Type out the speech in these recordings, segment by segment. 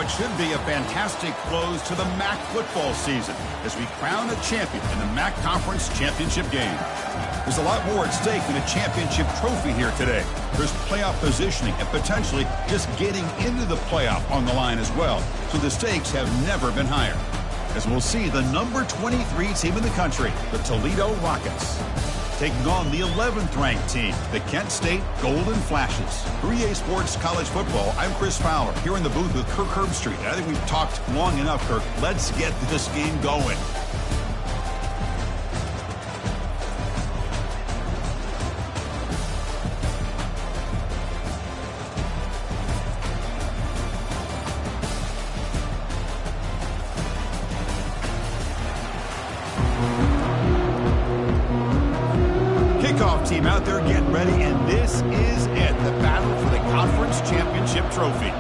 what should be a fantastic close to the MAC football season as we crown a champion in the MAC Conference Championship game. There's a lot more at stake than a championship trophy here today. There's playoff positioning and potentially just getting into the playoff on the line as well. So the stakes have never been higher. As we'll see the number 23 team in the country, the Toledo Rockets, taking on the 11th ranked team, the Kent State Golden Flashes. 3A Sports College Football, I'm Chris Fowler, here in the booth with Kirk Herbstreit. I think we've talked long enough, Kirk. Let's get this game going. Team out there getting ready, and this is it, the battle for the conference championship trophy.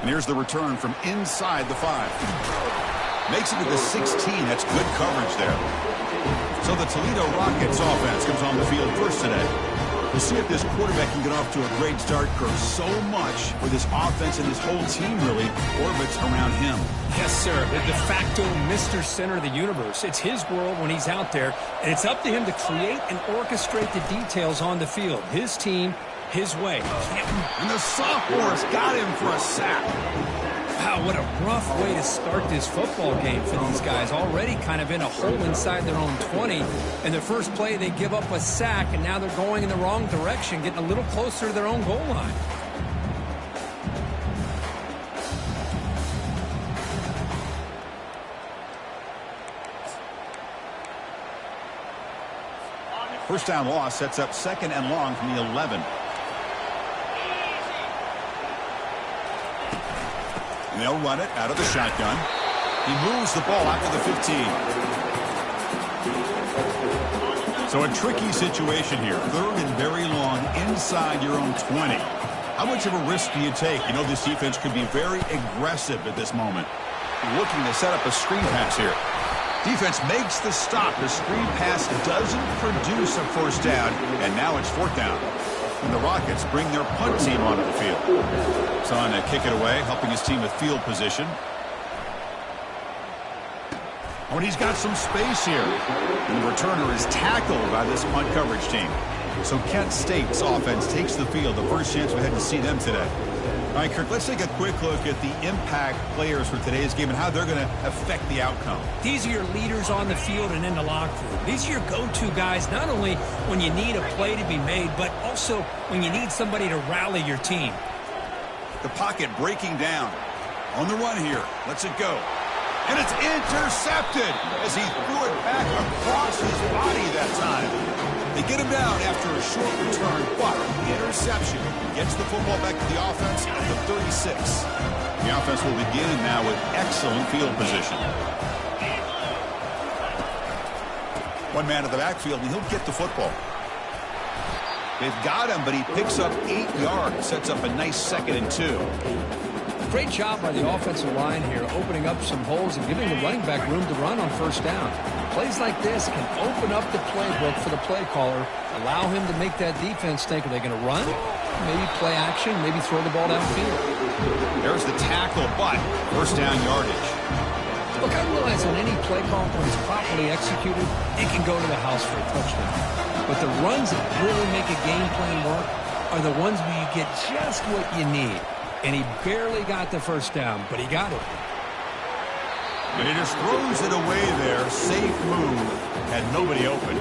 And here's the return from inside the 5. Makes it to the 16. That's good coverage there. So the Toledo Rockets offense comes on the field first today. We'll see if this quarterback can get off to a great start, Kirk. So much for this offense and this whole team really orbits around him. Yes, sir. The de facto Mr. Center of the universe. It's his world when he's out there, and it's up to him to create and orchestrate the details on the field. His team, his way. And the sophomore's got him for a sack. Wow, what a rough way to start this football game for these guys. Already kind of in a hole inside their own 20. And the first play, they give up a sack, and now they're going in the wrong direction, getting a little closer to their own goal line. First down loss sets up 2nd and long from the 11. And they'll run it out of the shotgun. He moves the ball out to the 15. So a tricky situation here. 3rd and very long inside your own 20. How much of a risk do you take? You know this defense could be very aggressive at this moment. Looking to set up a screen pass here. Defense makes the stop. The screen pass doesn't produce a first down, and now it's 4th down. And the Rockets bring their punt team onto the field. It's on to kick it away, helping his team with field position. Oh, and he's got some space here. And the returner is tackled by this punt coverage team. So Kent State's offense takes the field. The first chance we had to see them today. All right, Kirk, let's take a quick look at the impact players for today's game and how they're going to affect the outcome. These are your leaders on the field and in the locker room. These are your go-to guys, not only when you need a play to be made, but also when you need somebody to rally your team. The pocket breaking down. On the run here. Lets it go. And it's intercepted as he threw it back across his body that time. They get him down after a short return, but the interception gets the football back to the offense at the 36. The offense will begin now with excellent field position. One man in the backfield, and he'll get the football. They've got him, but he picks up 8 yards, sets up a nice 2nd and 2. Great job by the offensive line here, opening up some holes and giving the running back room to run on first down. Plays like this can open up the playbook for the play caller, allow him to make that defense think, are they going to run? Maybe play action, maybe throw the ball downfield. There's the tackle, but first down yardage. Look, I realize on any play call, when it's properly executed, it can go to the house for a touchdown. But the runs that really make a game plan work are the ones where you get just what you need. And he barely got the first down, but he got it. And he just throws it away there. Safe move. Had nobody open.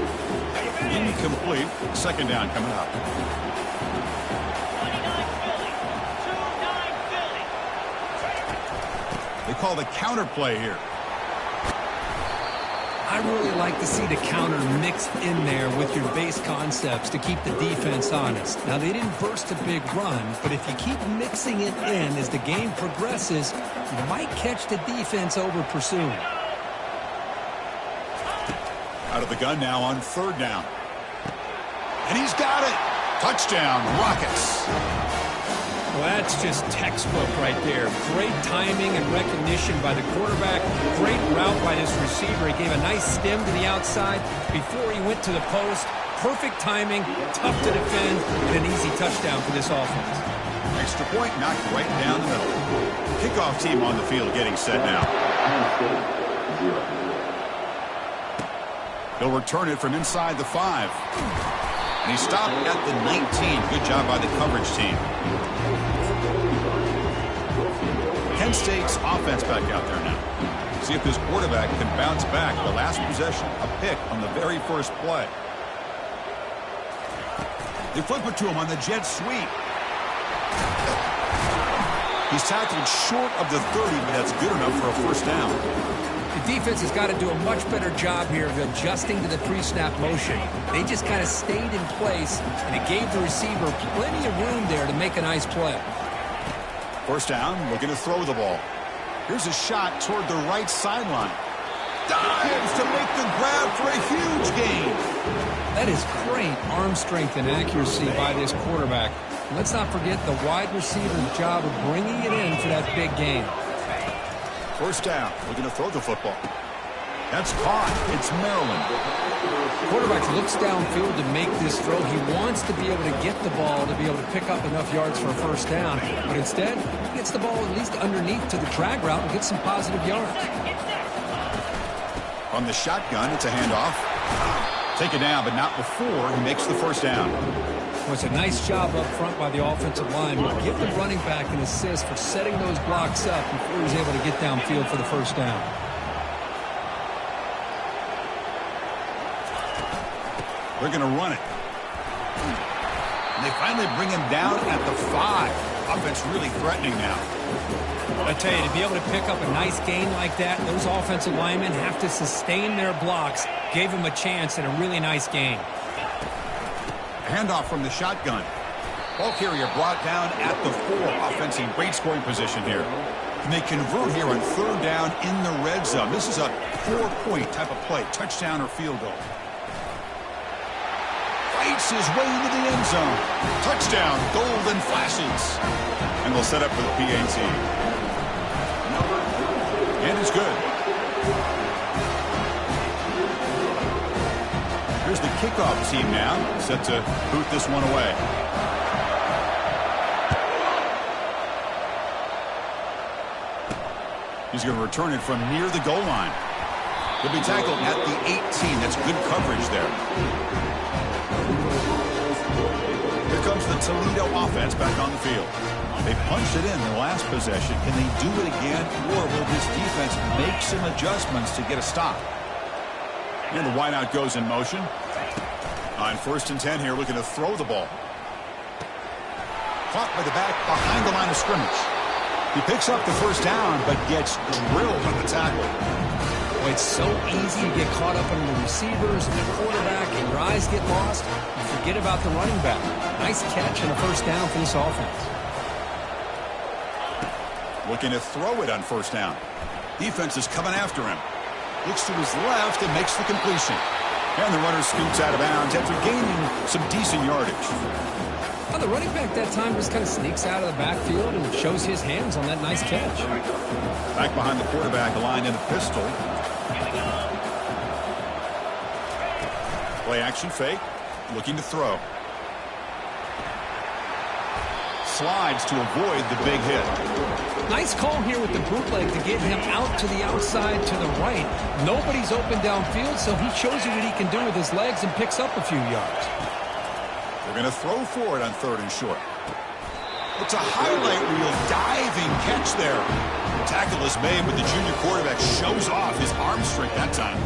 Incomplete. 2nd down coming up. They call the counter play here. I really like to see the counter mixed in there with your base concepts to keep the defense honest. Now, they didn't burst a big run, but if you keep mixing it in as the game progresses, you might catch the defense over pursuing. Out of the gun now on 3rd down. And he's got it. Touchdown, Rockets. Well, that's just textbook right there. Great timing and recognition by the quarterback. Great route by this receiver. He gave a nice stem to the outside before he went to the post. Perfect timing, tough to defend, and an easy touchdown for this offense. Extra point knocked right down the middle. Kickoff team on the field getting set now. He'll return it from inside the 5. And he stopped at the 19. Good job by the coverage team. Kent State's offense back out there now. See if this quarterback can bounce back. The last possession, a pick on the very first play. They flip it to him on the jet sweep. He's tackled short of the 30, but that's good enough for a first down. The defense has got to do a much better job here of adjusting to the pre-snap motion. They just kind of stayed in place, and it gave the receiver plenty of room there to make a nice play. First down, looking to throw the ball. Here's a shot toward the right sideline. Dives to make the grab for a huge gain. That is great arm strength and accuracy by this quarterback. Let's not forget the wide receiver's job of bringing it in for that big gain. First down, looking to throw the football. That's caught. It's Maryland. Quarterback looks downfield to make this throw. He wants to be able to get the ball to be able to pick up enough yards for a first down. But instead, he gets the ball at least underneath to the drag route and gets some positive yards. From the shotgun, it's a handoff. Take it down, but not before he makes the first down. Well, it's a nice job up front by the offensive line. We'll give the running back an assist for setting those blocks up before he's able to get downfield for the first down. They're going to run it. And they finally bring him down at the 5. Offense really threatening now. I tell you, to be able to pick up a nice gain like that, those offensive linemen have to sustain their blocks. Gave him a chance and a really nice gain. Handoff from the shotgun. Ball carrier brought down at the 4. Offense in great scoring position here. Can they convert here on third down in the red zone? This is a 4-point type of play. Touchdown or field goal. Fights his way into the end zone. Touchdown, golden flashes. And they'll set up for the PAT. And it's good. Here's the kickoff team now, set to boot this one away. He's going to return it from near the goal line. He'll be tackled at the 18. That's good coverage there. Here comes the Toledo offense back on the field. They punched it in the last possession. Can they do it again, or will this defense make some adjustments to get a stop? And the wideout goes in motion. On 1st and 10 here, looking to throw the ball. Caught by the back behind the line of scrimmage. He picks up the first down, but gets drilled on the tackle. Well, it's so easy to get caught up on the receivers and the quarterback, and your eyes get lost. You forget about the running back. Nice catch and a first down for this offense. Looking to throw it on first down. Defense is coming after him. Looks to his left and makes the completion. And the runner scoots out of bounds after gaining some decent yardage. Well, the running back that time just kind of sneaks out of the backfield and shows his hands on that nice catch. Back behind the quarterback, aligned in a pistol. Play action fake. Looking to throw. Slides to avoid the big hit. Nice call here with the bootleg to get him out to the outside to the right. Nobody's open downfield, so he shows you what he can do with his legs and picks up a few yards. They're going to throw for it on 3rd and short. It's a highlight reel diving catch there. The tackle is made, but the junior quarterback shows off his arm strength that time.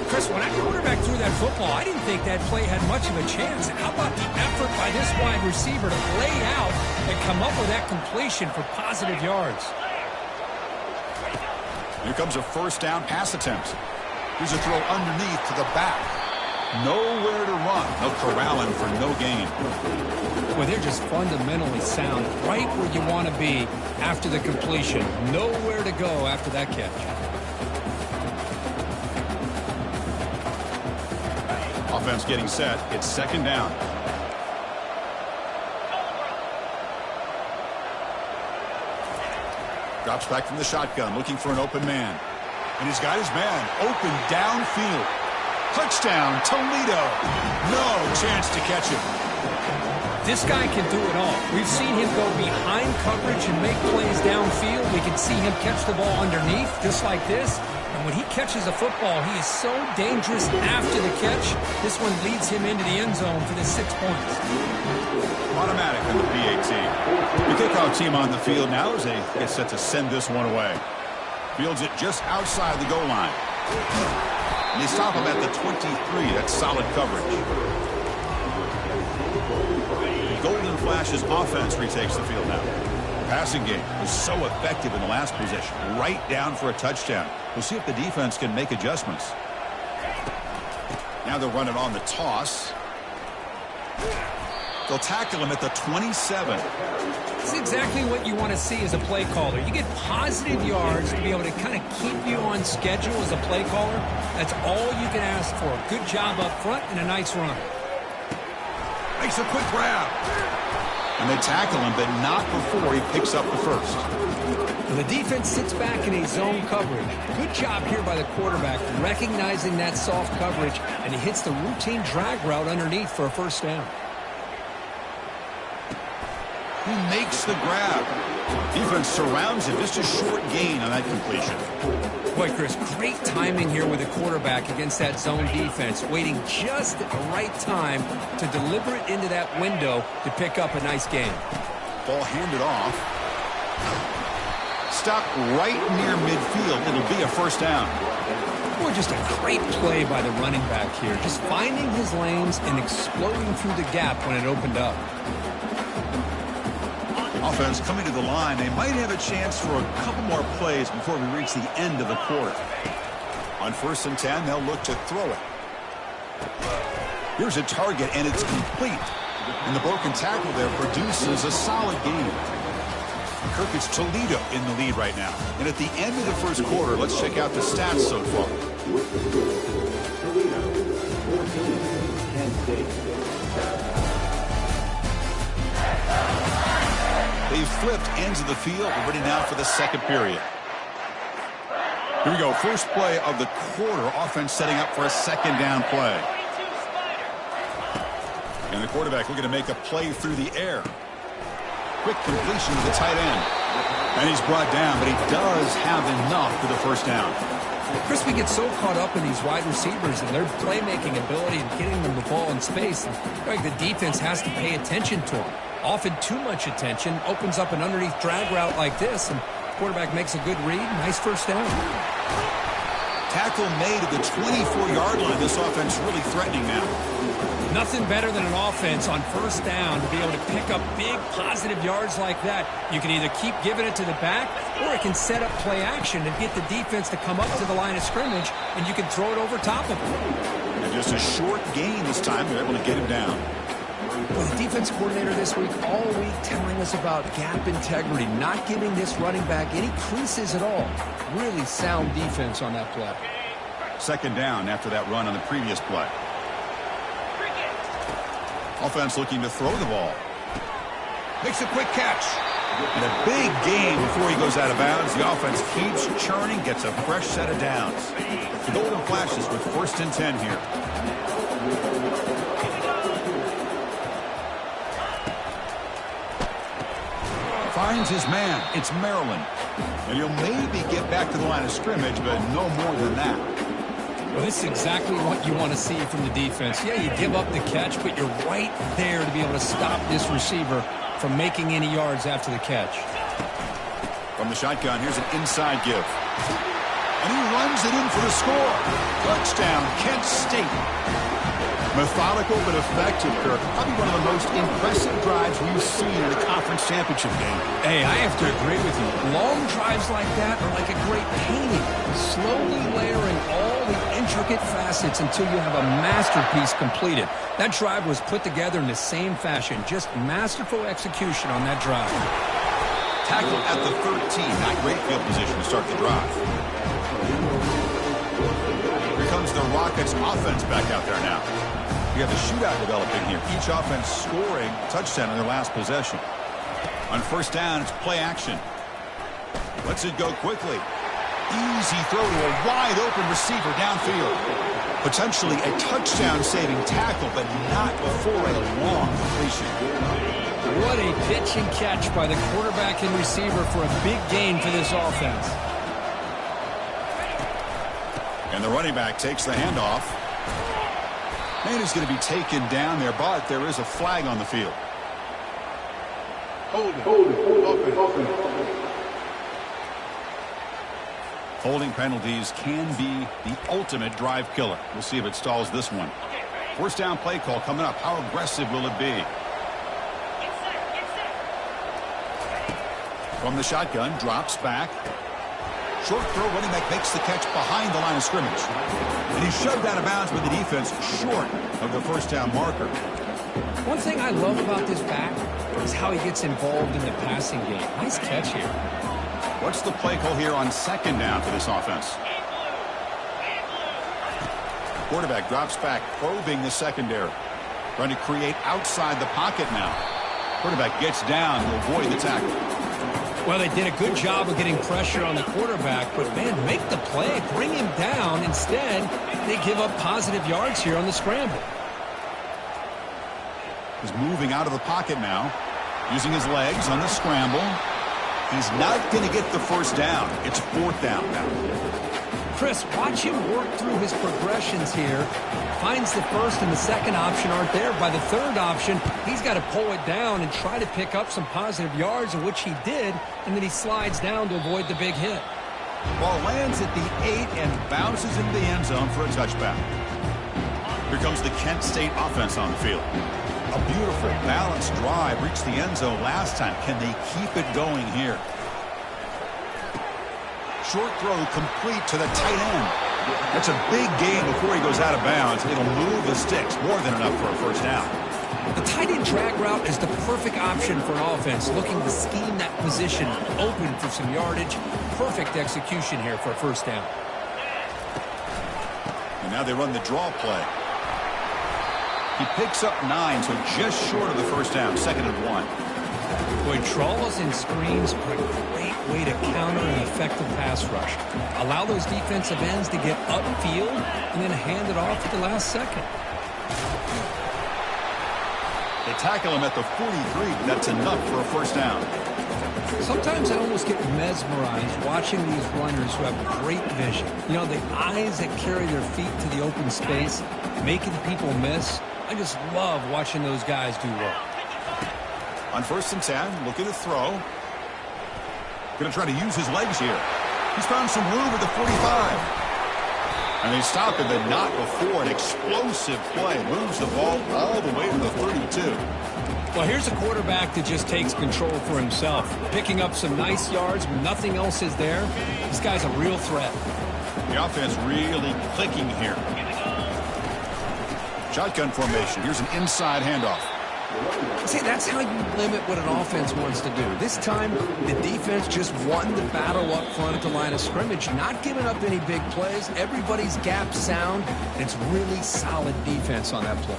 Chris, when that quarterback threw that football, I didn't think that play had much of a chance. How about the effort by this wide receiver to lay out and come up with that completion for positive yards? Here comes a first down pass attempt. Here's a throw underneath to the back. Nowhere to run. They'll corral him for no gain. Well, they're just fundamentally sound, right where you want to be after the completion. Nowhere to go after that catch. Offense getting set. It's 2nd down. Drops back from the shotgun, looking for an open man. And he's got his man open downfield. Touchdown, Toledo. No chance to catch him. This guy can do it all. We've seen him go behind coverage and make plays downfield. We can see him catch the ball underneath, just like this. And when he catches a football, he is so dangerous after the catch. This one leads him into the end zone for the 6 points. Automatic on the PAT. The kickoff team on the field now as they get set to send this one away. Fields it just outside the goal line. And they stop him at the 23. That's solid coverage. The Golden Flash's offense retakes the field now. The passing game was so effective in the last possession. Right down for a touchdown. We'll see if the defense can make adjustments. Now they'll run it on the toss. They'll tackle him at the 27. It's exactly what you want to see as a play caller. You get positive yards to be able to kind of keep you on schedule as a play caller. That's all you can ask for. Good job up front and a nice run. Makes a quick grab. And they tackle him, but not before he picks up the first. And the defense sits back in a zone coverage. Good job here by the quarterback recognizing that soft coverage, and he hits the routine drag route underneath for a first down. He makes the grab. Defense surrounds him. Just a short gain on that completion. Boy, Chris, great timing here with the quarterback against that zone defense, waiting just at the right time to deliver it into that window to pick up a nice gain. Ball handed off. Stopped right near midfield. It'll be a first down. Boy, just a great play by the running back here. Just finding his lanes and exploding through the gap when it opened up. Offense coming to the line. They might have a chance for a couple more plays before we reach the end of the quarter. On 1st and 10, they'll look to throw it. Here's a target, and it's complete. And the broken tackle there produces a solid gain. Kirk, it's Toledo in the lead right now. And at the end of the first quarter, let's check out the stats so far. Toledo, 14, Penn State. They've flipped ends of the field. We're ready now for the second period. Here we go. First play of the quarter. Offense setting up for a second down play. And the quarterback looking to make a play through the air. Quick completion to the tight end. And he's brought down, but he does have enough for the first down. Chris, we get so caught up in these wide receivers and their playmaking ability and getting them the ball in space. And like the defense has to pay attention to them. Often too much attention, opens up an underneath drag route like this, and the quarterback makes a good read. Nice first down. Tackle made at the 24-yard line. This offense really threatening now. Nothing better than an offense on first down to be able to pick up big positive yards like that. You can either keep giving it to the back, or it can set up play action and get the defense to come up to the line of scrimmage, and you can throw it over top of them. And just a short gain this time. They're able to get him down. Well, the defense coordinator this week, all week, telling us about gap integrity, not giving this running back any creases at all. Really sound defense on that play. Second down after that run on the previous play. Offense looking to throw the ball. Makes a quick catch. And a big gain before he goes out of bounds. The offense keeps churning, gets a fresh set of downs. The Golden Flashes with 1st and 10 here. Finds his man. It's Maryland. And he'll maybe get back to the line of scrimmage, but no more than that. Well, this is exactly what you want to see from the defense. Yeah, you give up the catch, but you're right there to be able to stop this receiver from making any yards after the catch. From the shotgun, here's an inside give. And he runs it in for the score. Touchdown, Kent State. Methodical but effective, Kirk. Probably one of the most impressive drives we've seen in a conference championship game. Hey, I have to agree with you. Long drives like that are like a great painting. Slowly layering all the intricate facets until you have a masterpiece completed. That drive was put together in the same fashion. Just masterful execution on that drive. Tackle at the 13. Not great field position to start the drive. Here comes the Rockets offense back out there now. We have a shootout developing here. Each offense scoring a touchdown in their last possession. On first down, it's play action. Lets it go quickly. Easy throw to a wide-open receiver downfield. Potentially a touchdown-saving tackle, but not before a long completion. What a pitch and catch by the quarterback and receiver for a big gain for this offense. And the running back takes the handoff. Man is going to be taken down there, but there is a flag on the field. Holding penalties can be the ultimate drive killer. We'll see if it stalls this one. First down play call coming up. How aggressive will it be? From the shotgun, drops back. Short throw, running back makes the catch behind the line of scrimmage. And he's shoved out of bounds with the defense short of the first down marker. One thing I love about this back is how he gets involved in the passing game. Nice catch here. What's the play call here on second down for this offense? Quarterback drops back, probing the secondary. Trying to create outside the pocket now. Quarterback gets down to avoid the tackle. Well, they did a good job of getting pressure on the quarterback, but, man, make the play, bring him down. Instead, they give up positive yards here on the scramble. He's moving out of the pocket now, using his legs on the scramble. He's not going to get the first down. It's fourth down now. Chris, watch him work through his progressions here. Finds the first and the second option aren't there. By the third option, he's got to pull it down and try to pick up some positive yards, in which he did, and then he slides down to avoid the big hit. Ball lands at the 8 and bounces into the end zone for a touchback. Here comes the Kent State offense on the field. A beautiful, balanced drive reached the end zone last time. Can they keep it going here? Short throw complete to the tight end. That's a big gain before he goes out of bounds. It'll move the sticks, more than enough for a first down. The tight end drag route is the perfect option for an offense looking to scheme that position open for some yardage. Perfect execution here for a first down. And now they run the draw play. He picks up 9, so just short of the first down, 2nd and 1. Boy, draws and screens are a great way to counter an effective pass rush. Allow those defensive ends to get upfield and then hand it off at the last second. They tackle him at the 43, but that's enough for a first down. Sometimes I almost get mesmerized watching these runners who have great vision. You know, the eyes that carry their feet to the open space, making people miss. I just love watching those guys do work. On 1st and 10, looking to throw. Going to try to use his legs here. He's found some room at the 45. And they stop at the not before. An explosive play. Moves the ball all the way to the 32. Well, here's a quarterback that just takes control for himself. Picking up some nice yards when nothing else is there. This guy's a real threat. The offense really clicking here. Shotgun formation. Here's an inside handoff. See, that's how you limit what an offense wants to do. This time, the defense just won the battle up front at the line of scrimmage, not giving up any big plays. Everybody's gap sound, and it's really solid defense on that play.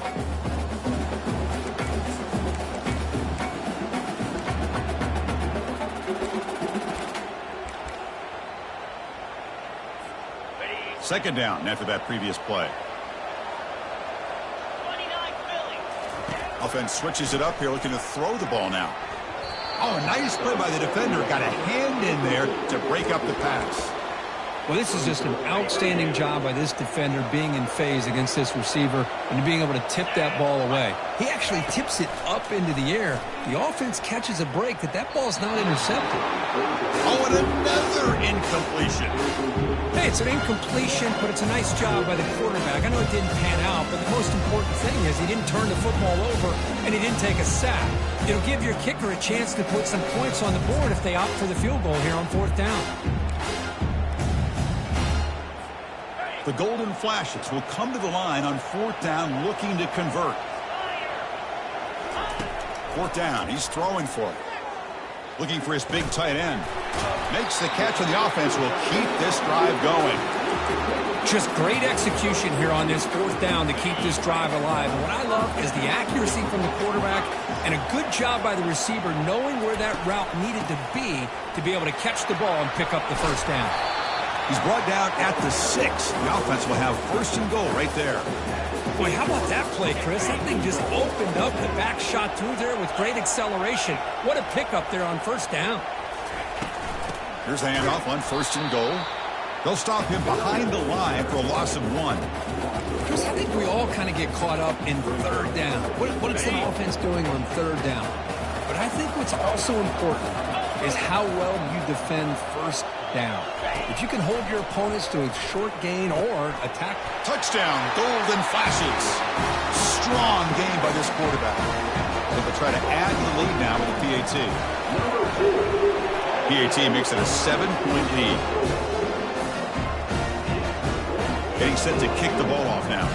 Second down after that previous play. Offense switches it up here, looking to throw the ball now. Oh, a nice play by the defender. Got a hand in there to break up the pass. Well, this is just an outstanding job by this defender being in phase against this receiver and being able to tip that ball away. He actually tips it up into the air. The offense catches a break that ball's not intercepted. Oh, and another incompletion. Hey, it's an incompletion, but it's a nice job by the quarterback. I know it didn't pan out, but the most important thing is he didn't turn the football over and he didn't take a sack. It'll give your kicker a chance to put some points on the board if they opt for the field goal here on 4th down. The Golden Flashes will come to the line on 4th down, looking to convert. 4th down, he's throwing for it. Looking for his big tight end. Makes the catch, and the offense will keep this drive going. Just great execution here on this fourth down to keep this drive alive. And what I love is the accuracy from the quarterback and a good job by the receiver knowing where that route needed to be able to catch the ball and pick up the first down. He's brought down at the 6. The offense will have first and goal right there. Boy, how about that play, Chris? That thing just opened up. The back shot through there with great acceleration. What a pickup there on first down. Here's the handoff on first and goal. They'll stop him behind the line for a loss of 1. Chris, I think we all kind of get caught up in third down. What is the offense doing on third down? But I think what's also important is how well you defend first down. If you can hold your opponents to a short gain or attack. Touchdown, golden flashes. Strong game by this quarterback. They'll try to add to the lead now with the PAT. PAT makes it a 7-point lead. Getting set to kick the ball off now.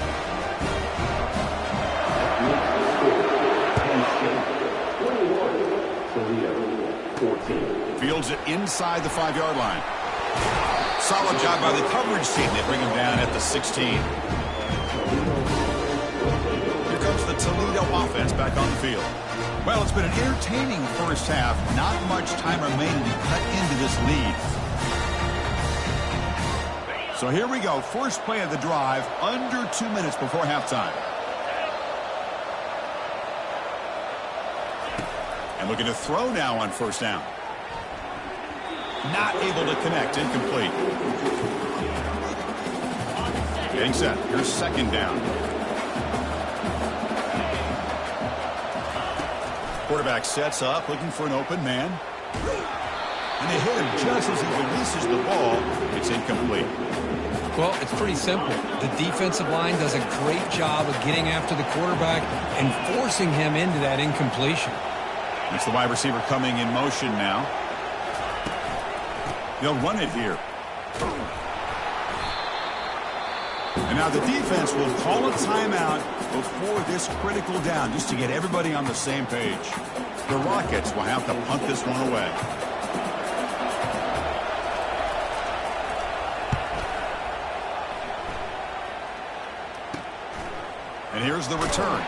Fields it inside the 5-yard line. Solid job by the coverage team. They bring him down at the 16. Here comes the Toledo offense back on the field. Well, it's been an entertaining first half. Not much time remaining to cut into this lead. So here we go. First play of the drive, under 2 minutes before halftime. And looking to throw now on first down. Not able to connect. Incomplete. Getting set. Here's second down. Quarterback sets up, looking for an open man. And they hit him just as he releases the ball. It's incomplete. Well, it's pretty simple. The defensive line does a great job of getting after the quarterback and forcing him into that incompletion. It's the wide receiver coming in motion now. They'll run it here. And now the defense will call a timeout before this critical down just to get everybody on the same page. The Rockets will have to punt this one away. And here's the return.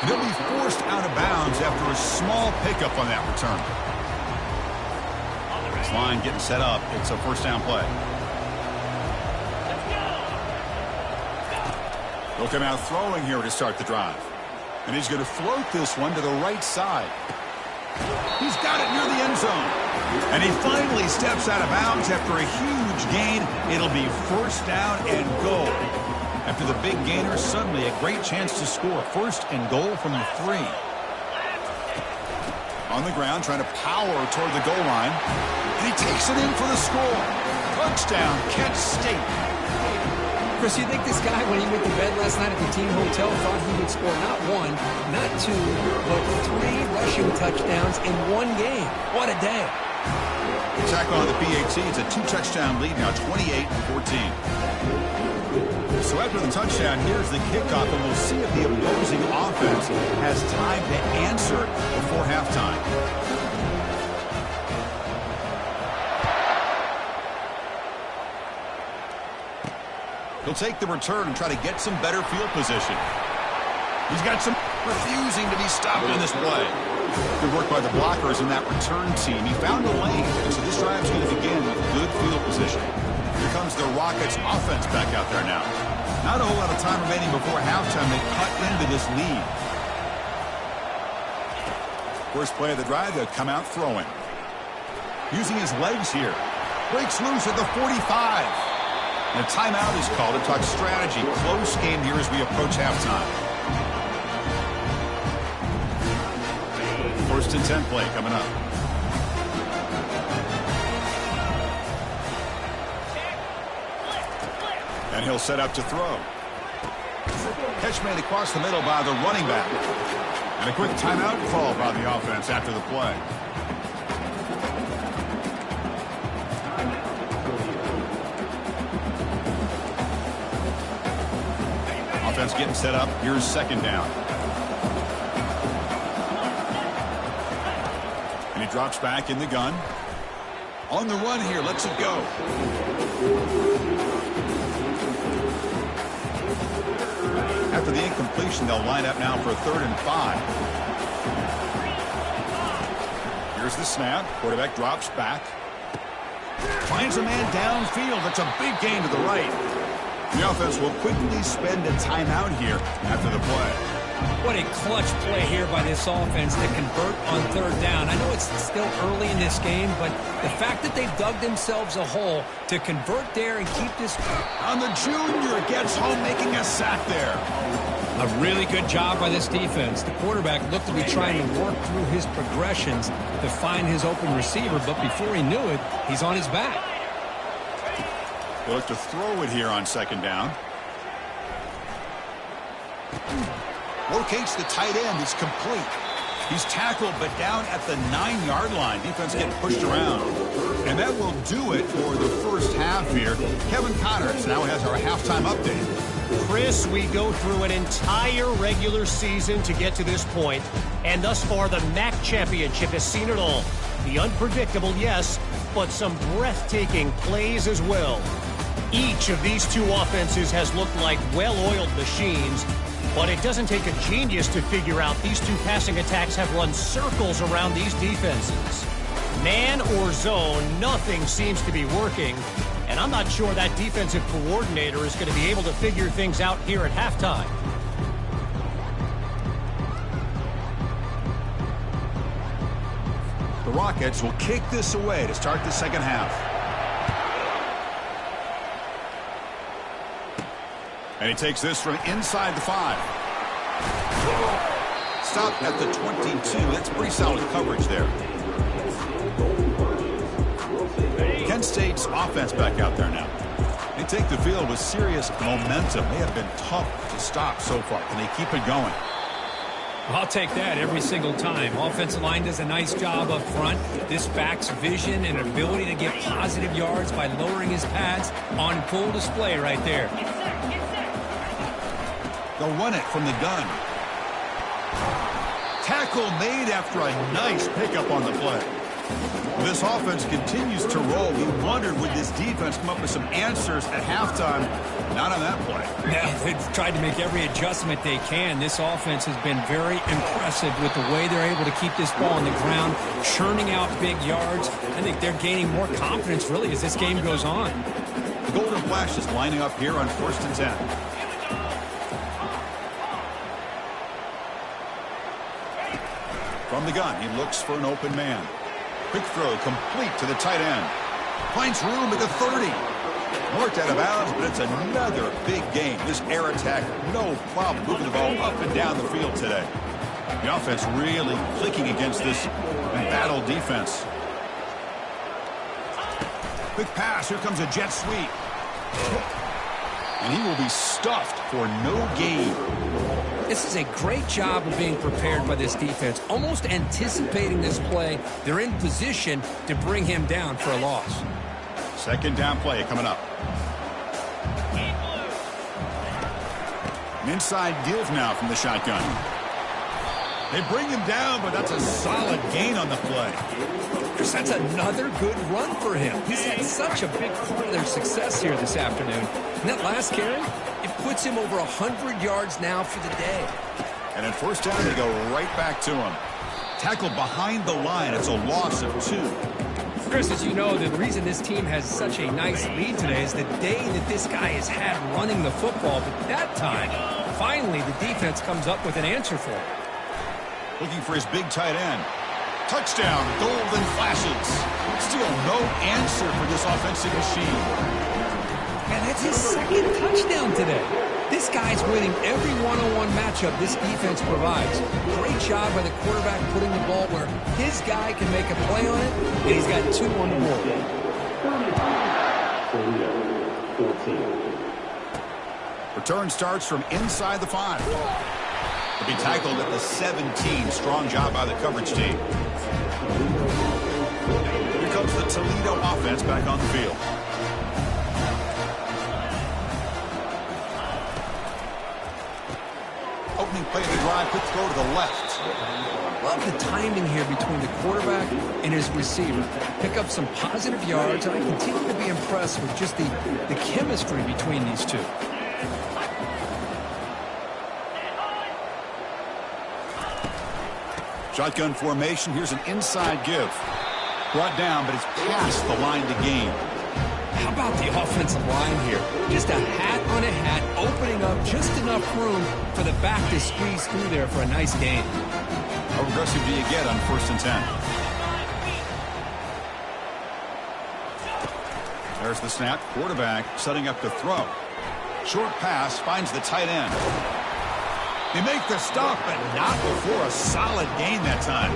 And he'll be forced out of bounds after a small pickup on that return. This line getting set up. It's a first down play. He'll come out throwing here to start the drive. And he's going to float this one to the right side. He's got it near the end zone. And he finally steps out of bounds after a huge gain. It'll be first down and goal. After the big gainer, suddenly a great chance to score. First and goal from the 3. On the ground, trying to power toward the goal line. And he takes it in for the score. Touchdown, Kent State. Chris, you think this guy, when he went to bed last night at the team hotel, thought he would score not 1, not 2, but 3 rushing touchdowns in one game? What a day. Tackle on the PAT. It's a 2-touchdown lead now, 28-14. So after the touchdown, here's the kickoff, and we'll see if the opposing offense has time to answer before halftime. He'll take the return and try to get some better field position. He's got some refusing to be stopped on this play. Good work by the blockers in that return team. He found a lane, and so this drive is going to begin with good field position. Here comes the Rockets offense back out there now. Not a whole lot of time remaining before halftime. They cut into this lead. First play of the drive, they'll come out throwing. Using his legs here. Breaks loose at the 45. And a timeout is called to talk strategy. Close game here as we approach halftime. First and 10 play coming up. And he'll set up to throw. Catch made across the middle by the running back. And a quick timeout call by the offense after the play. Offense getting set up. Here's second down. And he drops back in the gun. On the run here. Lets it go. the incompletion, they'll line up now for 3rd and 5. Here's the snap. Quarterback drops back. Finds a man downfield. That's a big gain to the right. The offense will quickly spend a timeout here after the play. What a clutch play here by this offense to convert on 3rd down. I know it's still early in this game, but the fact that they've dug themselves a hole to convert there and keep this... On the junior, gets home making a sack there. A really good job by this defense. The quarterback looked to be trying to work through his progressions to find his open receiver, but before he knew it, he's on his back. They'll look to throw it here on 2nd down. Locates the tight end. It's complete. He's tackled, but down at the 9-yard line. Defense getting pushed around. And that will do it for the first half here. Kevin Connors now has our halftime update. Chris, we go through an entire regular season to get to this point, and thus far the MAC championship has seen it all. The unpredictable, yes, but some breathtaking plays as well. Each of these two offenses has looked like well-oiled machines, but it doesn't take a genius to figure out these two passing attacks have run circles around these defenses. Man or zone, nothing seems to be working. And I'm not sure that defensive coordinator is going to be able to figure things out here at halftime. The Rockets will kick this away to start the second half. And he takes this from inside the 5. Stopped at the 22. That's pretty solid coverage there. Kent State's offense back out there now. They take the field with serious momentum. They have been tough to stop so far. Can they keep it going? I'll take that every single time. Offensive line does a nice job up front. This back's vision and ability to get positive yards by lowering his pads on full display right there. They'll run it from the gun. Tackle made after a nice pickup on the play. This offense continues to roll. We wondered, would this defense come up with some answers at halftime? Not on that play. Yeah, they've tried to make every adjustment they can. This offense has been very impressive with the way they're able to keep this ball on the ground, churning out big yards. I think they're gaining more confidence, really, as this game goes on. The Golden Flash is lining up here on 1st and 10. From the gun, he looks for an open man. Quick throw, complete to the tight end. Finds room at the 30. Marked out of bounds, but it's another big game. This air attack, no problem moving the ball up and down the field today. The offense really clicking against this embattled defense. Quick pass, here comes a jet sweep. And he will be stuffed for no gain. This is a great job of being prepared by this defense, almost anticipating this play. They're in position to bring him down for a loss. 2nd down play coming up. An inside give now from the shotgun. They bring him down, but that's a solid gain on the play. That's another good run for him. He's had such a big part of their success here this afternoon. And that last carry, it puts him over 100 yards now for the day. And in 1st down, they go right back to him. Tackled behind the line. It's a loss of 2. Chris, as you know, the reason this team has such a nice lead today is the day that this guy has had running the football. But that time, finally, the defense comes up with an answer for him. Looking for his big tight end. Touchdown, golden flashes. Still no answer for this offensive machine. Man, that's his 2nd touchdown today. This guy's winning every one-on-one matchup this defense provides. Great job by the quarterback putting the ball where his guy can make a play on it, and he's got 2 on the board. Toledo, 14. Return starts from inside the 5. To be tackled at the 17. Strong job by the coverage team. Here comes the Toledo offense back on the field. Opening play of the drive, quick throw to the left. Love the timing here between the quarterback and his receiver. Pick up some positive yards, and I continue to be impressed with just the chemistry between these two. Shotgun formation. Here's an inside give. Brought down, but it's past the line to gain. How about the offensive line here? Just a hat on a hat, opening up just enough room for the back to squeeze through there for a nice gain. How aggressive do you get on 1st and 10? There's the snap. Quarterback setting up to throw. Short pass finds the tight end. They make the stop, but not before a solid gain that time.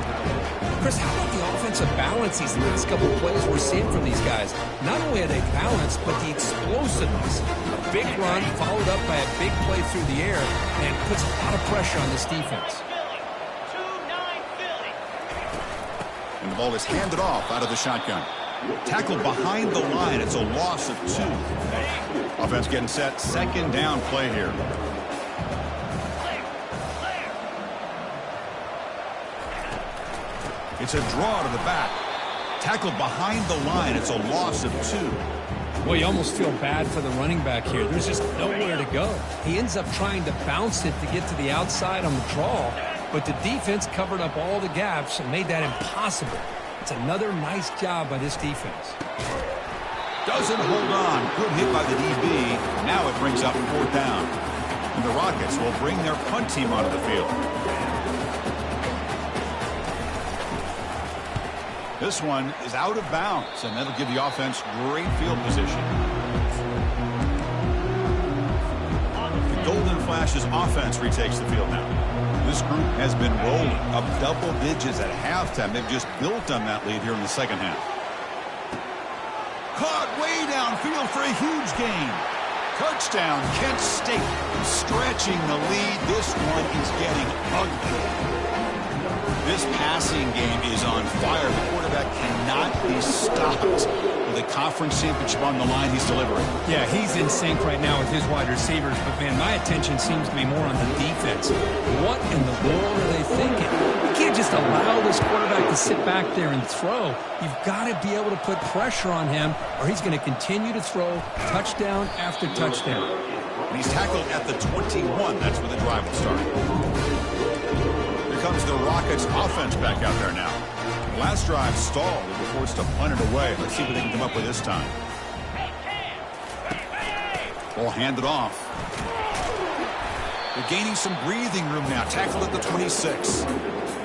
Chris, how about the offensive balance these last couple of plays we're seeing from these guys? Not only are they balanced, but the explosiveness. A big run followed up by a big play through the air, and puts a lot of pressure on this defense. And the ball is handed off out of the shotgun. Tackled behind the line. It's a loss of 2. Offense getting set. 2nd down play here. It's a draw to the back. Tackled behind the line. It's a loss of 2. Well, you almost feel bad for the running back here. There's just nowhere to go. He ends up trying to bounce it to get to the outside on the draw, but the defense covered up all the gaps and made that impossible. It's another nice job by this defense. Doesn't hold on. Good hit by the DB. Now it brings up 4th down. And the Rockets will bring their punt team onto the field. This one is out of bounds, and that'll give the offense great field position. The Golden Flash's offense retakes the field now. This group has been rolling up double digits at halftime. They've just built on that lead here in the 2nd half. Caught way downfield for a huge gain. Touchdown, Kent State. Stretching the lead. This one is getting ugly. This passing game is on fire. The quarterback cannot be stopped. With a conference championship on the line, he's delivering. Yeah, he's in sync right now with his wide receivers, but man, my attention seems to be more on the defense. What in the world are they thinking? You can't just allow this quarterback to sit back there and throw. You've got to be able to put pressure on him, or he's going to continue to throw touchdown after touchdown. And he's tackled at the 21. That's where the drive will start. Comes the Rockets offense back out there now. Last drive stalled. They were forced to punt it away. Let's see what they can come up with this time. Ball handed off. They're gaining some breathing room now. Tackled at the 26.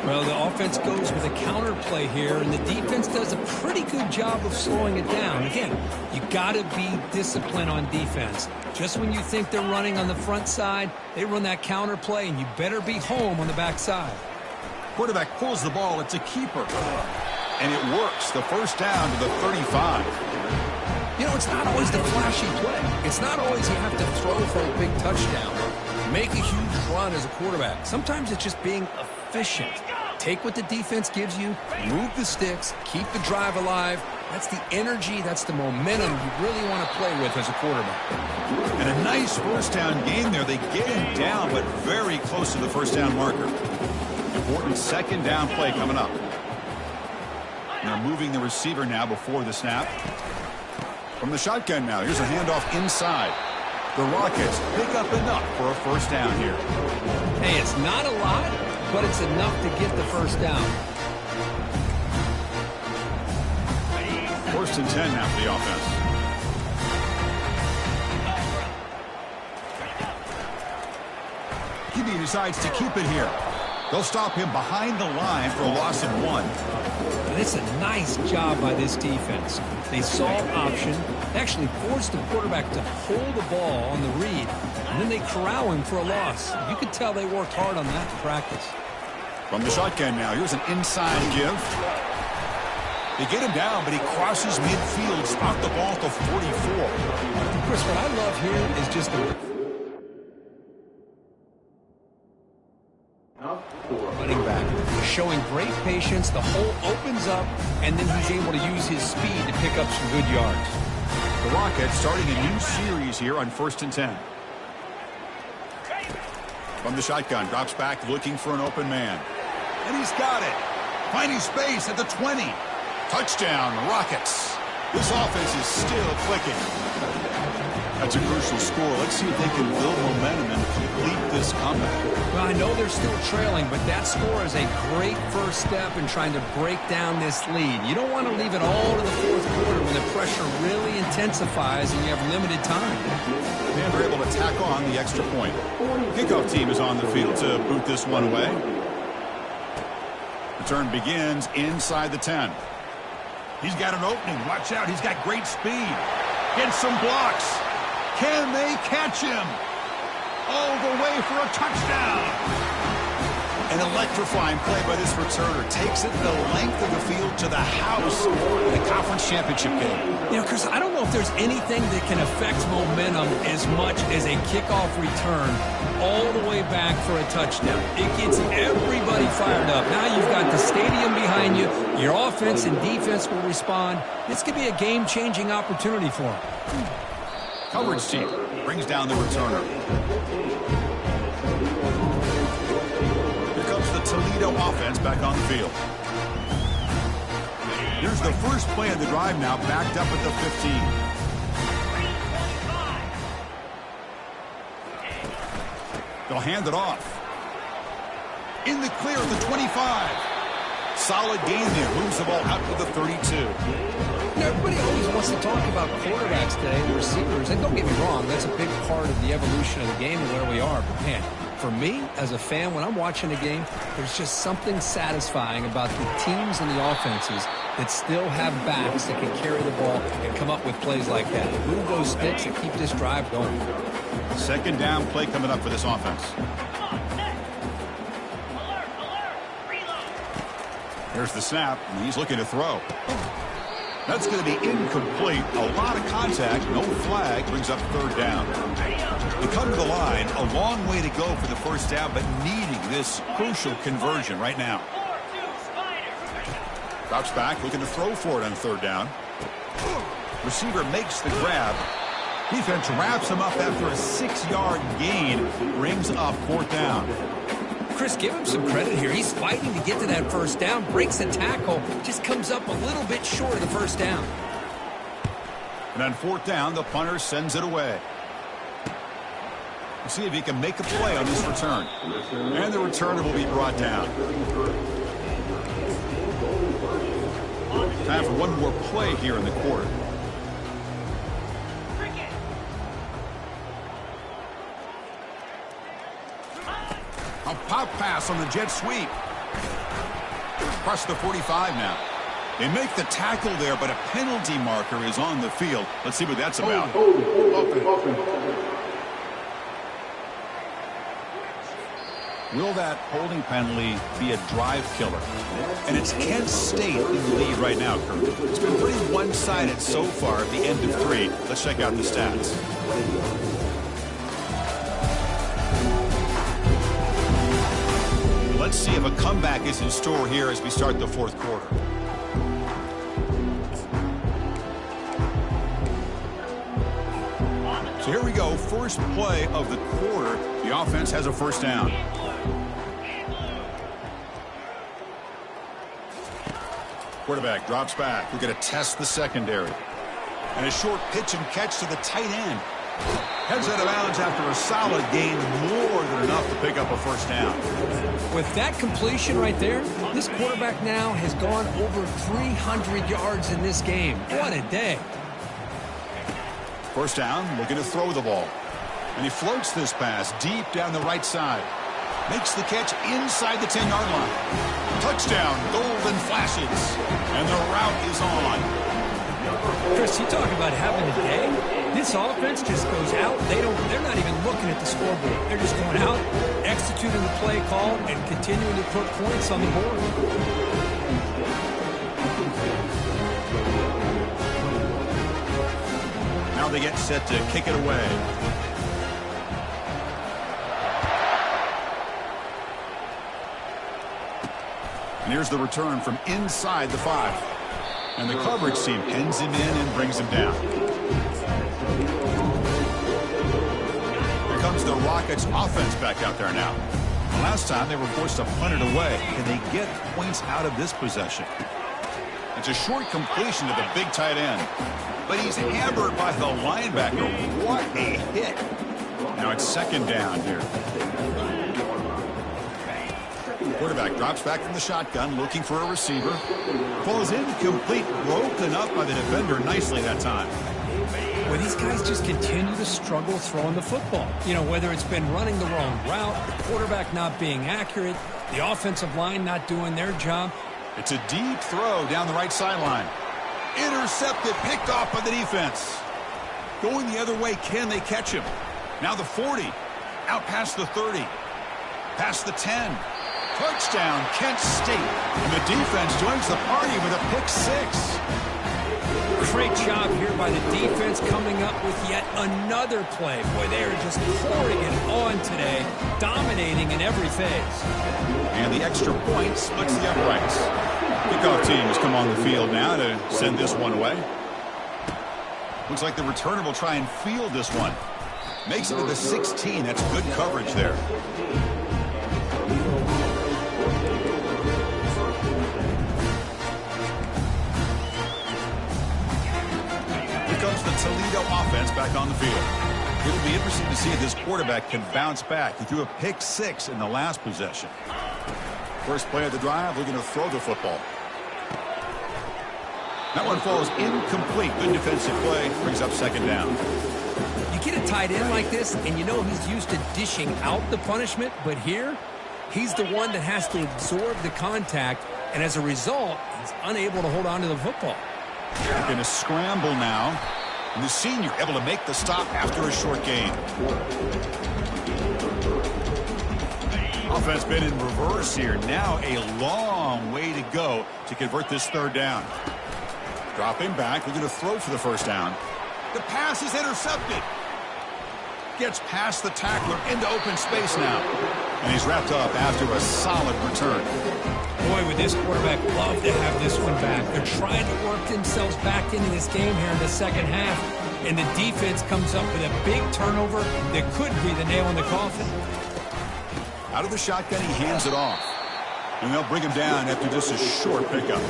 Well, the offense goes with a counter play here, and the defense does a pretty good job of slowing it down. Again, you got to be disciplined on defense. Just when you think they're running on the front side, they run that counter play, and you better be home on the back side. Quarterback pulls the ball. It's a keeper. And it works. The 1st down to the 35. You know, it's not always the flashy play. It's not always you have to throw for a big touchdown. Make a huge run as a quarterback. Sometimes it's just being efficient. Take what the defense gives you, move the sticks, keep the drive alive. That's the energy, that's the momentum you really want to play with as a quarterback. And a nice 1st down game there. They get him down, but very close to the 1st down marker. Important 2nd down play coming up. And they're moving the receiver now before the snap. From the shotgun now, here's a handoff inside. The Rockets pick up enough for a 1st down here. Hey, it's not a lot, but it's enough to get the 1st down. 1st and 10 now for the offense. QB decides to keep it here. They'll stop him behind the line for a loss of 1. And it's a nice job by this defense. They saw option, actually forced the quarterback to hold the ball on the read, and then they corral him for a loss. You could tell they worked hard on that in practice. From the shotgun now, here's an inside give. They get him down, but he crosses midfield, spot the ball to 44. Chris, what I love here is just the running back showing great patience. The hole opens up, and then he's able to use his speed to pick up some good yards. The Rockets starting a new series here on 1st and 10. From the shotgun, drops back looking for an open man. And he's got it. Finding space at the 20. Touchdown, Rockets. This offense is still clicking. That's a crucial score. Let's see if they can build momentum and complete this comeback. Well, I know they're still trailing, but that score is a great first step in trying to break down this lead. You don't want to leave it all to the fourth quarter when the pressure really intensifies and you have limited time. And they're able to tack on the extra point. Kickoff team is on the field to boot this one away. Return begins inside the 10. He's got an opening. Watch out. He's got great speed. Gets some blocks. Can they catch him? All the way for a touchdown. An electrifying play by this returner. Takes it the length of the field to the house in the conference championship game. You know, Chris, I don't know if there's anything that can affect momentum as much as a kickoff return all the way back for a touchdown. It gets everybody fired up. Now you've got the stadium behind you. Your offense and defense will respond. This could be a game-changing opportunity for them. Coverage team brings down the returner. Here comes the Toledo offense back on the field. Here's the first play of the drive now, backed up at the 15. They'll hand it off. In the clear at the 25. Solid gain there. Moves the ball out to the 32. Everybody always wants to talk about quarterbacks today, the receivers, and don't get me wrong, that's a big part of the evolution of the game and where we are. But, man, for me, as a fan, when I'm watching a game, there's just something satisfying about the teams and the offenses that still have backs that can carry the ball and come up with plays like that. Move those sticks and keep this drive going. Second down play coming up for this offense. Here's the snap, and he's looking to throw. That's going to be incomplete. A lot of contact, no flag, brings up third down. They come to the line, a long way to go for the first down, but needing this crucial conversion right now. Drops back, looking to throw for it on third down. Receiver makes the grab. Defense wraps him up after a 6-yard gain, brings up fourth down. Chris, give him some credit here. He's fighting to get to that first down, breaks a tackle, just comes up a little bit short of the first down. And on fourth down, the punter sends it away. We'll see if he can make a play on this return. And the returner will be brought down. Time for one more play here in the quarter. A pop pass on the jet sweep. Across the 45 now. They make the tackle there, but a penalty marker is on the field. Let's see what that's about. Will that holding penalty be a drive killer? And it's Kent State in the lead right now, Kurt. It's been pretty one-sided so far at the end of 3. Let's check out the stats. Let's see if a comeback is in store here as we start the fourth quarter. So here we go, first play of the quarter. The offense has a first down. Quarterback drops back. We're going to test the secondary. And a short pitch and catch to the tight end. Heads out of bounds after a solid gain, more than enough to pick up a first down. With that completion right there, this quarterback now has gone over 300 yards in this game. What a day. First down, looking to throw the ball. And he floats this pass deep down the right side. Makes the catch inside the 10-yard line. Touchdown, golden flashes. And the route is on. Chris, you talk about having a day. This offense just goes out. They're not even looking at the scoreboard. They're just going out, executing the play call, and continuing to put points on the board. Now they get set to kick it away. And here's the return from inside the 5. And the coverage team pins him in and brings him down. Here comes the Rockets offense back out there now. The last time they were forced to punt it away. Can they get points out of this possession? A It's a short completion to the big tight end. But he's hammered by the linebacker. What a hit. Now it's second down here. Quarterback drops back from the shotgun, looking for a receiver. Falls incomplete, broken up by the defender nicely that time. Well, these guys just continue to struggle throwing the football. You know, whether it's been running the wrong route, the quarterback not being accurate, the offensive line not doing their job. It's a deep throw down the right sideline. Intercepted, picked off by the defense. Going the other way, can they catch him? Now the 40, out past the 30, past the 10. Touchdown, Kent State. And the defense joins the party with a pick six. Great job here by the defense coming up with yet another play. Boy, they are just pouring it on today, dominating in every phase. And the extra point splits the uprights. Kickoff teams come on the field now to send this one away. Looks like the returner will try and field this one. Makes it to the 16. That's good coverage there. Here comes the Toledo offense back on the field. It'll be interesting to see if this quarterback can bounce back. He threw a pick six in the last possession. First play of the drive, looking to throw the football. That one falls incomplete. Good defensive play. Brings up second down. You get a tight end like this, and you know he's used to dishing out the punishment, but here, he's the one that has to absorb the contact, and as a result, he's unable to hold on to the football. They're going to scramble now. And the senior able to make the stop after a short gain. Offense been in reverse here. Now a long way to go to convert this third down. Dropping back. We're going to throw for the first down. The pass is intercepted. Gets past the tackler into open space now. And he's wrapped up after a solid return. Boy, would this quarterback love to have this one back. They're trying to work themselves back into this game here in the second half. And the defense comes up with a big turnover that could be the nail in the coffin. Out of the shotgun, he hands it off. And they'll bring him down after just a short pickup.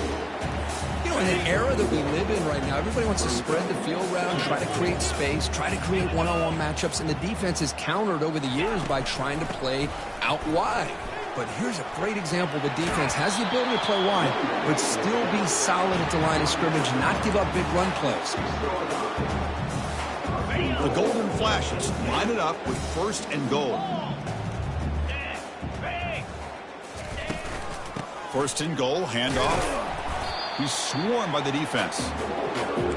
You know, in an era that we live in right now, everybody wants to spread the field around, try to create space, try to create one-on-one matchups, and the defense is countered over the years by trying to play out wide. But here's a great example. The defense has the ability to play wide, but still be solid at the line of scrimmage, not give up big run plays. The Golden Flashes line it up with first and goal. First and goal, handoff. He's swarmed by the defense.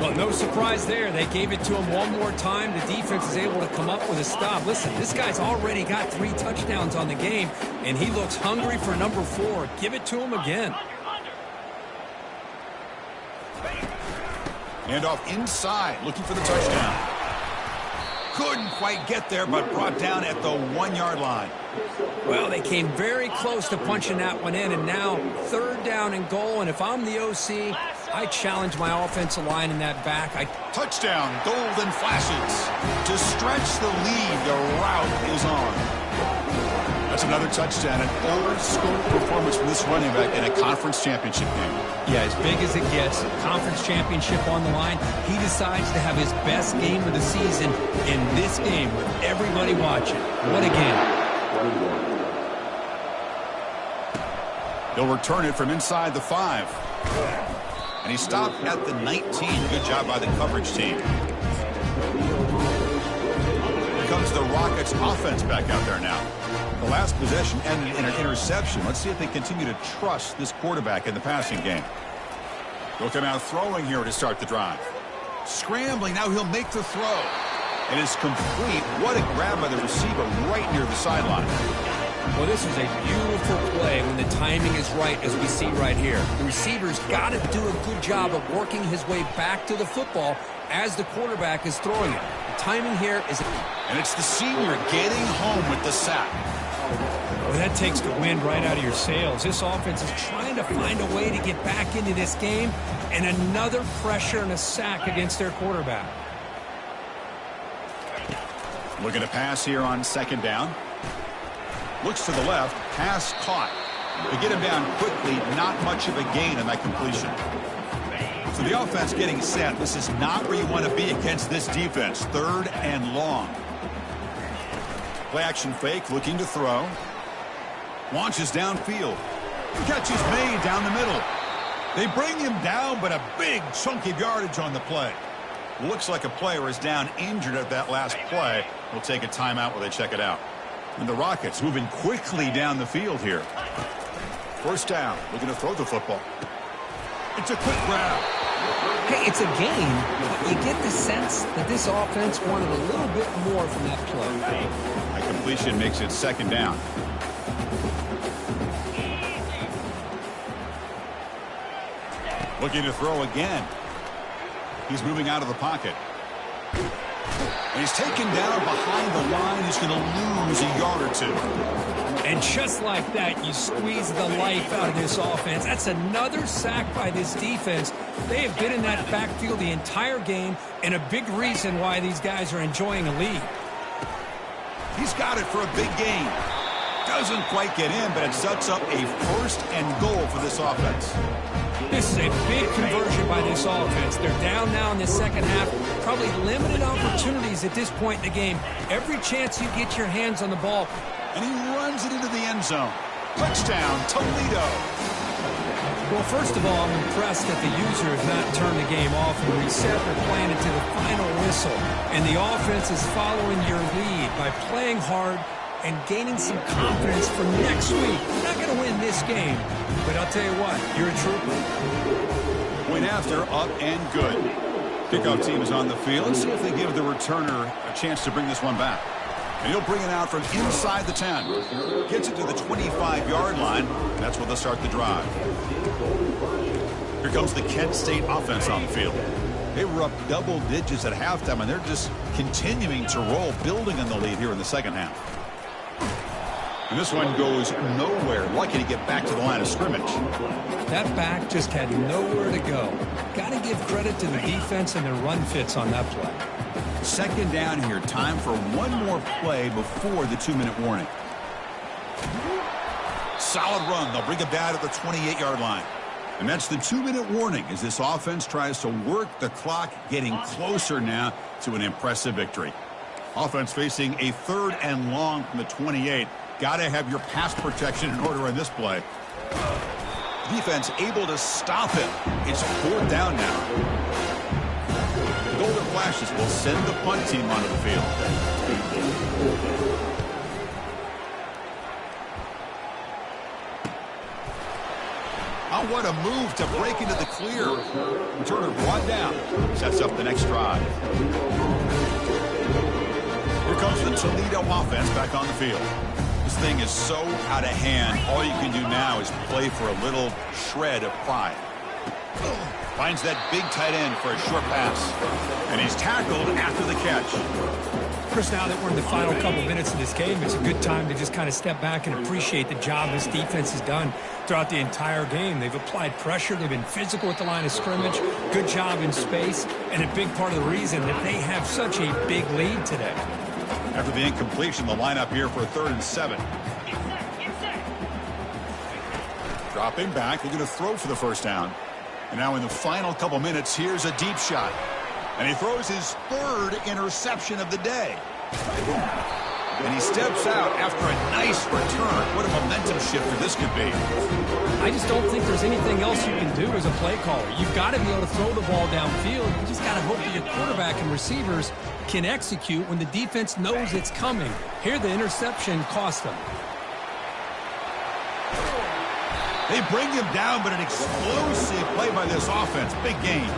Well, no surprise there. They gave it to him one more time. The defense is able to come up with a stop. Listen, this guy's already got 3 touchdowns on the game, and he looks hungry for number 4. Give it to him again. Handoff inside, looking for the touchdown. Couldn't quite get there, but brought down at the 1-yard line. Well, they came very close to punching that one in, and now third down and goal. And if I'm the OC, I challenge my offensive line in that back. Touchdown, Golden Flashes. To stretch the lead, the route is on. That's another touchdown, an over-scope performance from this running back in a conference championship game. Yeah, as big as it gets, conference championship on the line. He decides to have his best game of the season in this game with everybody watching. What a game. He'll return it from inside the 5. And he stopped at the 19. Good job by the coverage team. Here comes the Rockets offense back out there now. The last possession ended in an interception. Let's see if they continue to trust this quarterback in the passing game. He'll come out throwing here to start the drive. Scrambling, now he'll make the throw. And it's complete. What a grab by the receiver right near the sideline. Well, this is a beautiful play when the timing is right, as we see right here. The receiver's got to do a good job of working his way back to the football as the quarterback is throwing it. The timing here is... And it's the senior getting home with the sack. Well, that takes the wind right out of your sails. This offense is trying to find a way to get back into this game, and another pressure and a sack against their quarterback. Looking to pass here on second down. Looks to the left, pass caught. To get him down quickly, not much of a gain on that completion. So the offense getting set. This is not where you want to be against this defense. 3rd and long. Play action fake, looking to throw. Launches downfield. Catch is made down the middle. They bring him down, but a big chunk of yardage on the play. Looks like a player is down injured at that last play. We'll take a timeout while they check it out. And the Rockets moving quickly down the field here. 1st down, looking to throw the football. It's a quick grab. Hey, it's a game, but you get the sense that this offense wanted a little bit more from that play. A completion makes it 2nd down. Looking to throw again. He's moving out of the pocket. And he's taken down behind the line. He's going to lose a yard or 2. And just like that, you squeeze the life out of this offense. That's another sack by this defense. They have been in that backfield the entire game, and a big reason why these guys are enjoying a lead. He's got it for a big gain. Doesn't quite get in, but it sets up a 1st and goal for this offense. This is a big conversion by this offense. They're down now in the 2nd half. Probably limited opportunities at this point in the game. Every chance you get your hands on the ball. And he runs it into the end zone. Touchdown, Toledo. Well, first of all, I'm impressed that the user has not turned the game off and reset their plan into the final whistle. And the offense is following your lead by playing hard and gaining some confidence for next week. You're not going to win this game, but I'll tell you what, you're a trooper. Point after, up and good. Kickoff team is on the field. Let's see if they give the returner a chance to bring this one back. And he'll bring it out from inside the 10. Gets it to the 25-yard line. That's where they'll start the drive. Here comes the Kent State offense on the field. They were up double digits at halftime, and they're just continuing to roll, building on the lead here in the 2nd half. And this one goes nowhere. Lucky to get back to the line of scrimmage. That back just had nowhere to go. Got to give credit to the defense and their run fits on that play. 2nd down here. Time for one more play before the 2-minute warning. Solid run. They'll bring it down to the 28-yard line. And that's the 2-minute warning as this offense tries to work the clock, getting closer now to an impressive victory. Offense facing a 3rd and long from the 28. Got to have your pass protection in order on this play. Defense able to stop it. It's 4th down now. The Golden Flashes will send the punt team onto the field. Oh, what a move to break into the clear. Turner brought down. Sets up the next drive. Here comes the Toledo offense back on the field. This thing is so out of hand. All you can do now is play for a little shred of pride. Finds that big tight end for a short pass. And he's tackled after the catch. Chris, now that we're in the final couple minutes of this game, it's a good time to just kind of step back and appreciate the job this defense has done throughout the entire game. They've applied pressure. They've been physical at the line of scrimmage. Good job in space. And a big part of the reason that they have such a big lead today. After the incompletion, the lineup here for a 3rd and 7. Dropping back. They're going to throw for the 1st down. And now in the final couple minutes, here's a deep shot. And he throws his 3rd interception of the day. And he steps out after a nice return. What a momentum shifter this could be. I just don't think there's anything else you can do as a play caller. You've got to be able to throw the ball downfield. You just got to hope that your quarterback and receivers can execute when the defense knows it's coming. Here, the interception cost them. They bring him down, but an explosive play by this offense. Big gain.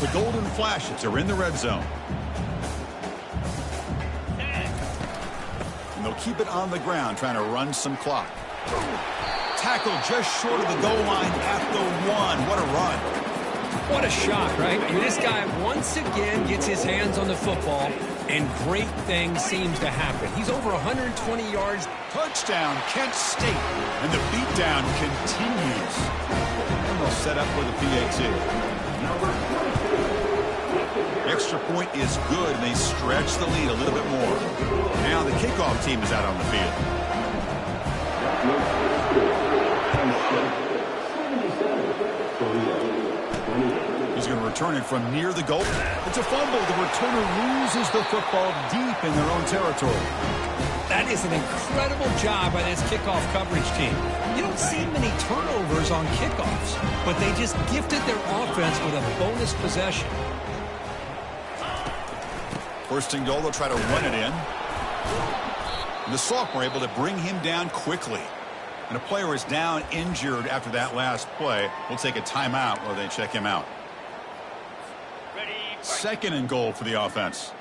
The Golden Flashes are in the red zone. And they'll keep it on the ground, trying to run some clock. Tackled just short of the goal line at the 1. What a run. What a shot, right? I mean, this guy once again gets his hands on the football, and great things seems to happen. He's over 120 yards. Touchdown, Kent State. And the beatdown continues. And they'll set up for the PAT. Extra point is good, and they stretch the lead a little bit more. Now the kickoff team is out on the field. return it from near the goal. It's a fumble. The returner loses the football deep in their own territory. That is an incredible job by this kickoff coverage team. You don't see many turnovers on kickoffs, but they just gifted their offense with a bonus possession. First and goal, they'll try to run it in. And the sophomore able to bring him down quickly. And a player is down injured after that last play. We'll take a timeout while they check him out. Second and goal for the offense.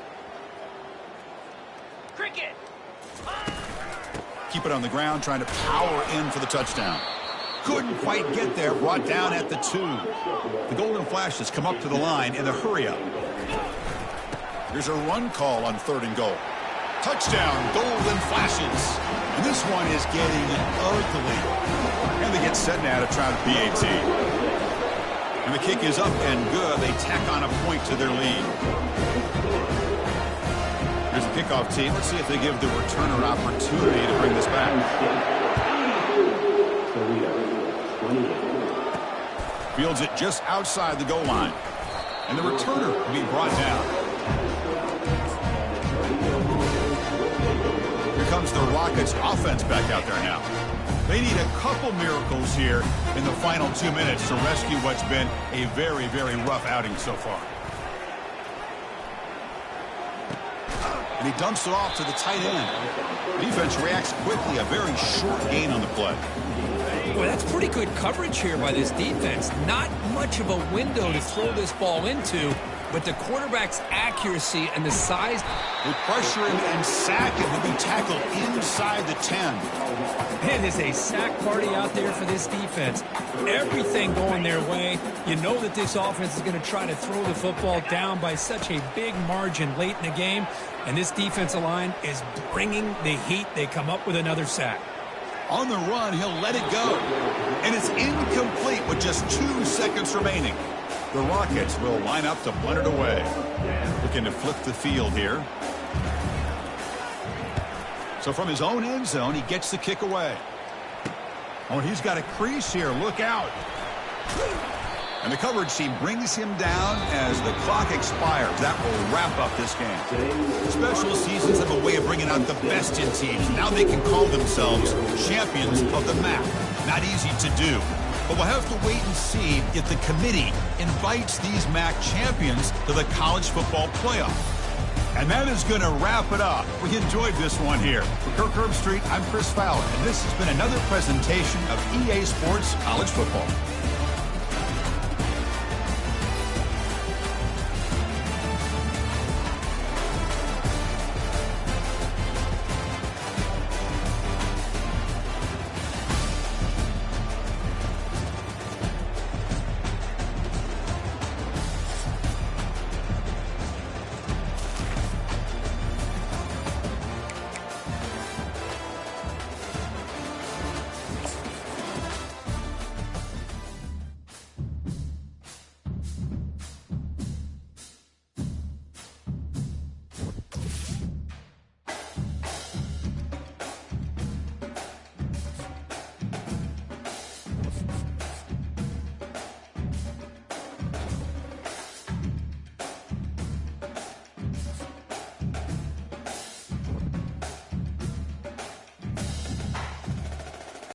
Cricket. Keep it on the ground, trying to power in for the touchdown. Couldn't quite get there, brought down at the 2. The Golden Flashes come up to the line in the hurry-up. Here's a run call on third and goal. Touchdown, Golden Flashes. And this one is getting ugly. And they get set now to try the PAT. And the kick is up and good. They tack on a point to their lead. Here's the kickoff team. Let's see if they give the returner opportunity to bring this back. Fields it just outside the goal line. And the returner will be brought down. Here comes the Rockets offense back out there now. They need a couple miracles here in the final 2 minutes to rescue what's been a very, very rough outing so far. And he dumps it off to the tight end. Defense reacts quickly. A very short gain on the play. Well, that's pretty good coverage here by this defense. Not much of a window to throw this ball into, but the quarterback's accuracy and the size. They pressure him and sack him. He'll be tackled inside the 10. It is a sack party out there for this defense. Everything going their way. You know that this offense is going to try to throw the football down by such a big margin late in the game. And this defensive line is bringing the heat. They come up with another sack. On the run, he'll let it go. And it's incomplete with just 2 seconds remaining. The Rockets will line up to punt it away. Looking to flip the field here. So from his own end zone, he gets the kick away. Oh, he's got a crease here. Look out. And the coverage team brings him down as the clock expires. That will wrap up this game. Special seasons have a way of bringing out the best in teams. Now they can call themselves champions of the MAC. Not easy to do. But we'll have to wait and see if the committee invites these MAC champions to the college football playoff. And that is going to wrap it up. We enjoyed this one here. For Kirk Herbstreit, I'm Chris Fowler, and this has been another presentation of EA Sports College Football.